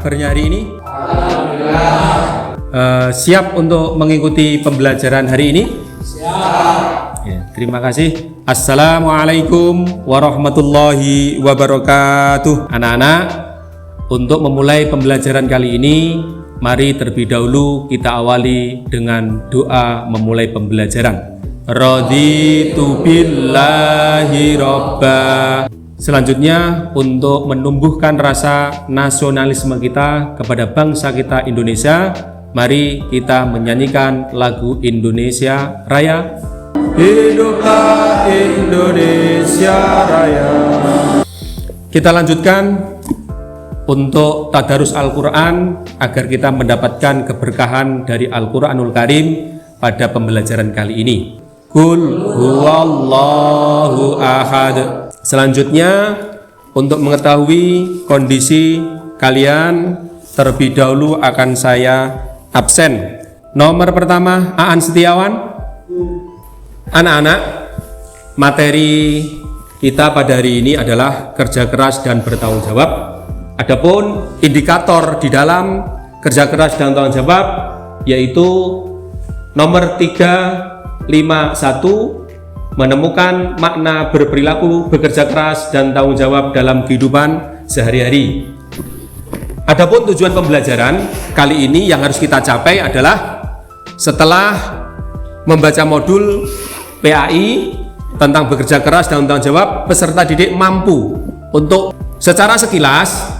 kabarnya hari ini? Siap untuk mengikuti pembelajaran hari ini? Siap. Ya, terima kasih. Assalamualaikum warahmatullahi wabarakatuh. Anak-anak, untuk memulai pembelajaran kali ini, mari terlebih dahulu kita awali dengan doa memulai pembelajaran. Raditu billahi robba. Selanjutnya, untuk menumbuhkan rasa nasionalisme kita kepada bangsa kita Indonesia, mari kita menyanyikan lagu Indonesia Raya. Hiduplah Indonesia Raya. Kita lanjutkan untuk tadarus Al-Quran agar kita mendapatkan keberkahan dari Al-Quranul Karim pada pembelajaran kali ini. Qul huwallahu ahad. Selanjutnya, untuk mengetahui kondisi kalian, terlebih dahulu akan saya absen. Nomor pertama, Aan Setiawan. Anak-anak, materi kita pada hari ini adalah kerja keras dan bertanggung jawab. Adapun indikator di dalam kerja keras dan tanggung jawab yaitu nomor 351, menemukan makna berperilaku, bekerja keras dan tanggung jawab dalam kehidupan sehari-hari. Adapun tujuan pembelajaran kali ini yang harus kita capai adalah setelah membaca modul PAI tentang bekerja keras dan tanggung jawab, peserta didik mampu untuk secara sekilas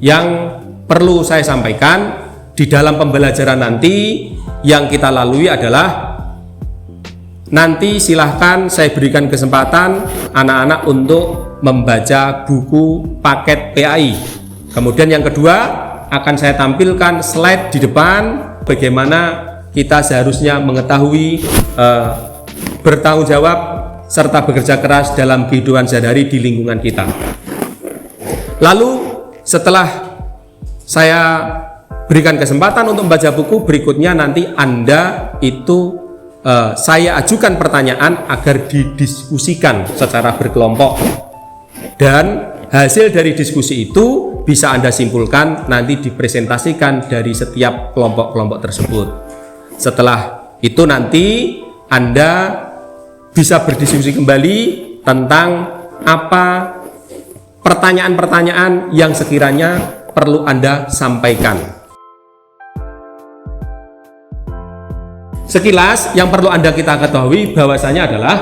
yang perlu saya sampaikan di dalam pembelajaran nanti yang kita lalui adalah nanti silahkan saya berikan kesempatan anak-anak untuk membaca buku paket PAI. Kemudian yang kedua akan saya tampilkan slide di depan bagaimana kita seharusnya mengetahui bertanggung jawab serta bekerja keras dalam kehidupan sehari-hari di lingkungan kita. Lalu setelah saya berikan kesempatan untuk membaca buku, berikutnya nanti Anda itu saya ajukan pertanyaan agar didiskusikan secara berkelompok, dan hasil dari diskusi itu bisa Anda simpulkan nanti dipresentasikan dari setiap kelompok-kelompok tersebut. Setelah itu nanti Anda bisa berdiskusi kembali tentang apa pertanyaan-pertanyaan yang sekiranya perlu Anda sampaikan. Sekilas yang perlu kita ketahui bahwasanya adalah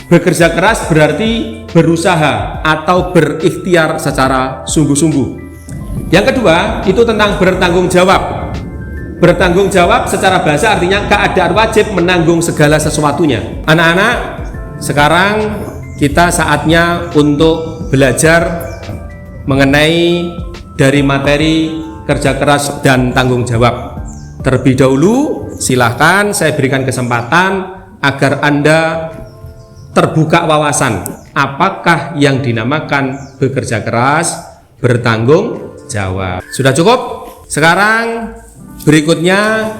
bekerja keras berarti berusaha atau berikhtiar secara sungguh-sungguh. Yang kedua itu tentang bertanggung jawab. Bertanggung jawab secara bahasa artinya keadaan wajib menanggung segala sesuatunya. Anak-anak, sekarang kita saatnya untuk belajar mengenai dari materi kerja keras dan tanggung jawab. Terlebih dahulu silahkan saya berikan kesempatan agar Anda terbuka wawasan apakah yang dinamakan bekerja keras, bertanggung jawab. Sudah cukup? Sekarang berikutnya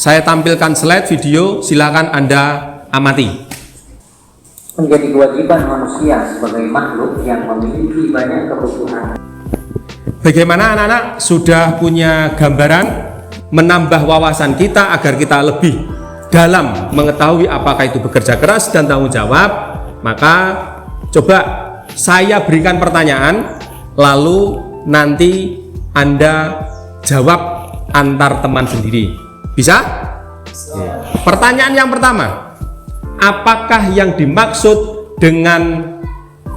saya tampilkan slide video, silahkan Anda amati. Menjadi kewajiban manusia sebagai makhluk yang memiliki banyak kebutuhan. Bagaimana anak-anak sudah punya gambaran menambah wawasan kita agar kita lebih dalam mengetahui apakah itu bekerja keras dan tanggung jawab? Maka coba saya berikan pertanyaan, lalu nanti Anda jawab antar teman sendiri. Bisa? Pertanyaan yang pertama, apakah yang dimaksud dengan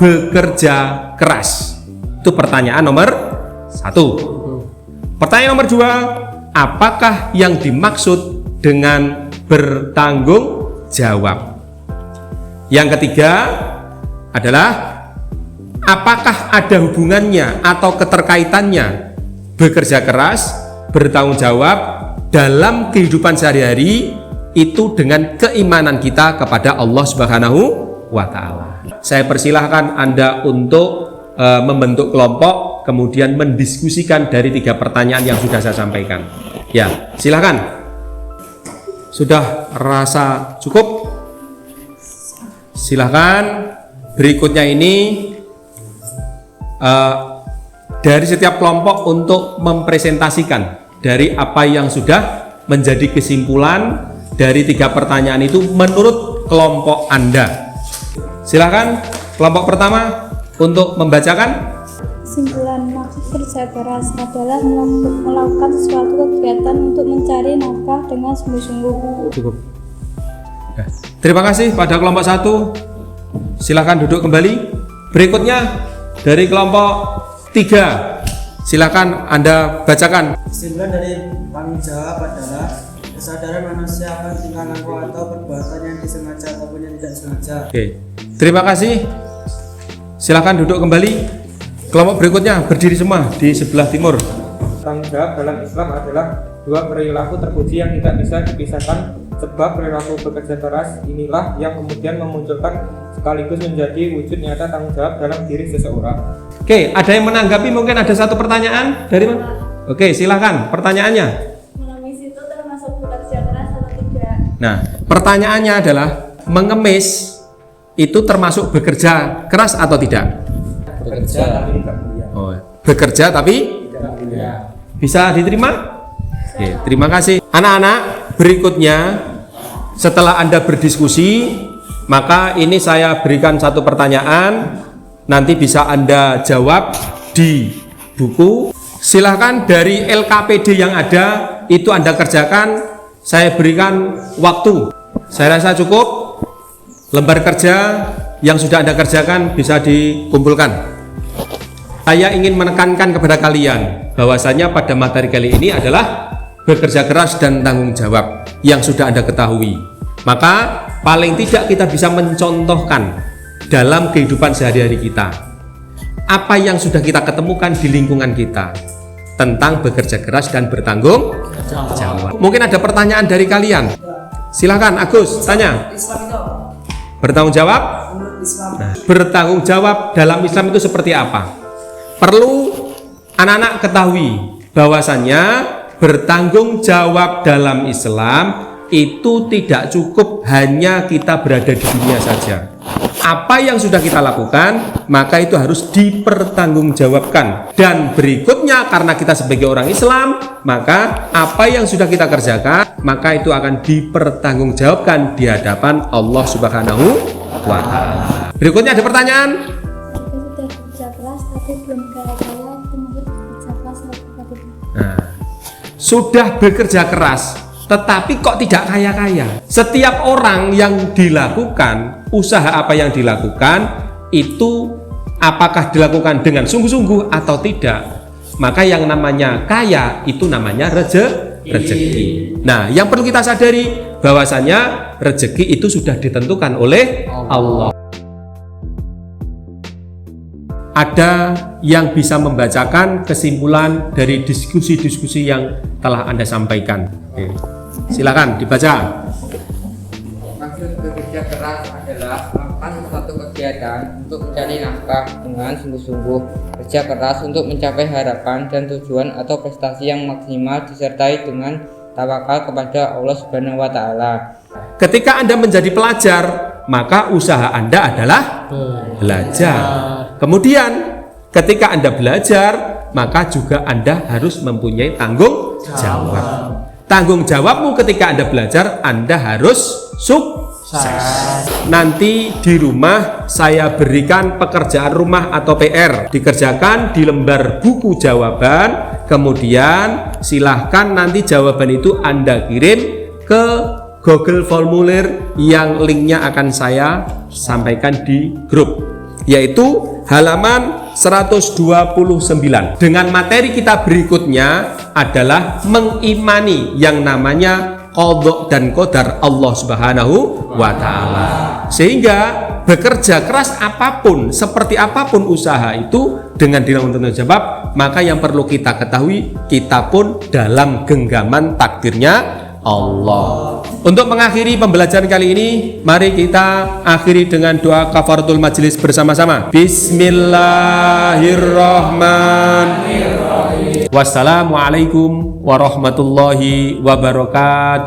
bekerja keras? Itu pertanyaan nomor 1. Pertanyaan nomor 2, apakah yang dimaksud dengan bertanggung jawab? Yang ketiga adalah apakah ada hubungannya atau keterkaitannya bekerja keras, bertanggung jawab dalam kehidupan sehari-hari itu dengan keimanan kita kepada Allah Subhanahu wa Ta'ala. Saya persilahkan Anda untuk membentuk kelompok, kemudian mendiskusikan dari 3 pertanyaan yang sudah saya sampaikan. Ya, silahkan. Sudah rasa cukup? Silahkan. Berikutnya ini dari setiap kelompok untuk mempresentasikan dari apa yang sudah menjadi kesimpulan dari 3 pertanyaan itu menurut kelompok Anda. Silakan kelompok pertama untuk membacakan. Kesimpulan maksud kerja keras adalah melakukan suatu kegiatan untuk mencari nafkah dengan sungguh-sungguh. Cukup. Terima kasih pada kelompok 1. Silakan duduk kembali. Berikutnya dari kelompok 3. Silakan Anda bacakan. Kesimpulan dari tanggung jawab adalah kesadaran manusia akan tingkah laku atau perbuatan yang disengaja ataupun yang tidak sengaja. Oke. Terima kasih. Silakan duduk kembali. Kelompok berikutnya berdiri semua di sebelah timur. Tanggung jawab dalam Islam adalah 2 perilaku terpuji yang tidak bisa dipisahkan, sebab perilaku bekerja keras inilah yang kemudian memunculkan sekaligus menjadi wujud nyata tanggung jawab dalam diri seseorang. Oke, ada yang menanggapi? Mungkin ada satu pertanyaan dari mana? Oke, silakan pertanyaannya. Mengemis itu termasuk bekerja keras atau tidak? Nah, pertanyaannya adalah mengemis itu termasuk bekerja keras atau tidak? Bekerja tapi tidak mulia. Oh, bekerja tapi Tidak mulia. bisa diterima? Oke, terima kasih. Anak-anak, berikutnya setelah Anda berdiskusi, maka ini saya berikan satu pertanyaan, nanti bisa Anda jawab di buku. Silahkan dari LKPD yang ada, itu Anda kerjakan, saya berikan waktu. Saya rasa cukup. Lembar kerja yang sudah Anda kerjakan bisa dikumpulkan. Saya ingin menekankan kepada kalian bahwasanya pada materi kali ini adalah bekerja keras dan tanggung jawab yang sudah Anda ketahui. Maka paling tidak kita bisa mencontohkan dalam kehidupan sehari-hari kita apa yang sudah kita ketemukan di lingkungan kita tentang bekerja keras dan bertanggung jawab. Mungkin ada pertanyaan dari kalian. Silakan Agus, tanya. Bertanggung jawab? Nah, bertanggung jawab dalam Islam itu seperti apa? Perlu anak-anak ketahui bahwasannya bertanggung jawab dalam Islam itu tidak cukup hanya kita berada di dunia saja. Apa yang sudah kita lakukan, maka itu harus dipertanggungjawabkan. Dan berikutnya, karena kita sebagai orang Islam, maka apa yang sudah kita kerjakan, maka itu akan dipertanggungjawabkan di hadapan Allah Subhanahu wa Ta'ala. Berikutnya ada pertanyaan? Sudah bekerja keras tapi belum kaya-kaya, termasuk bekerja keras atau tidak? Nah, sudah bekerja keras tetapi kok tidak kaya-kaya. Setiap orang yang dilakukan, usaha apa yang dilakukan itu apakah dilakukan dengan sungguh-sungguh atau tidak, maka yang namanya kaya itu namanya rezeki. Nah, yang perlu kita sadari bahwasanya rezeki itu sudah ditentukan oleh Allah. Ada yang bisa membacakan kesimpulan dari diskusi-diskusi yang telah Anda sampaikan? Oke. Silakan dibaca. Maksud bekerja keras adalah melakukan suatu kegiatan untuk mencari nafkah dengan sungguh-sungguh. Kerja keras untuk mencapai harapan dan tujuan atau prestasi yang maksimal disertai dengan tawakal kepada Allah Subhanahu wa Ta'ala. Ketika Anda menjadi pelajar, maka usaha Anda adalah belajar. Kemudian ketika Anda belajar, maka juga Anda harus mempunyai tanggung jawab. Tanggung jawabmu ketika Anda belajar, Anda harus sukses. Nanti di rumah saya berikan pekerjaan rumah atau PR, dikerjakan di lembar buku jawaban. Kemudian silahkan nanti jawaban itu Anda kirim ke Google Formulir yang linknya akan saya sampaikan di grup, yaitu halaman 129. Dengan materi kita berikutnya adalah mengimani yang namanya qadha dan qadar Allah Subhanahu wa Ta'ala. Sehingga bekerja keras apapun, seperti apapun usaha itu dengan ditanggung jawab, maka yang perlu kita ketahui, kita pun dalam genggaman takdirnya Allah. Untuk mengakhiri pembelajaran kali ini, mari kita akhiri dengan doa kafaratul majelis bersama-sama. Bismillahirrahmanirrahim. Wassalamualaikum warahmatullahi wabarakatuh.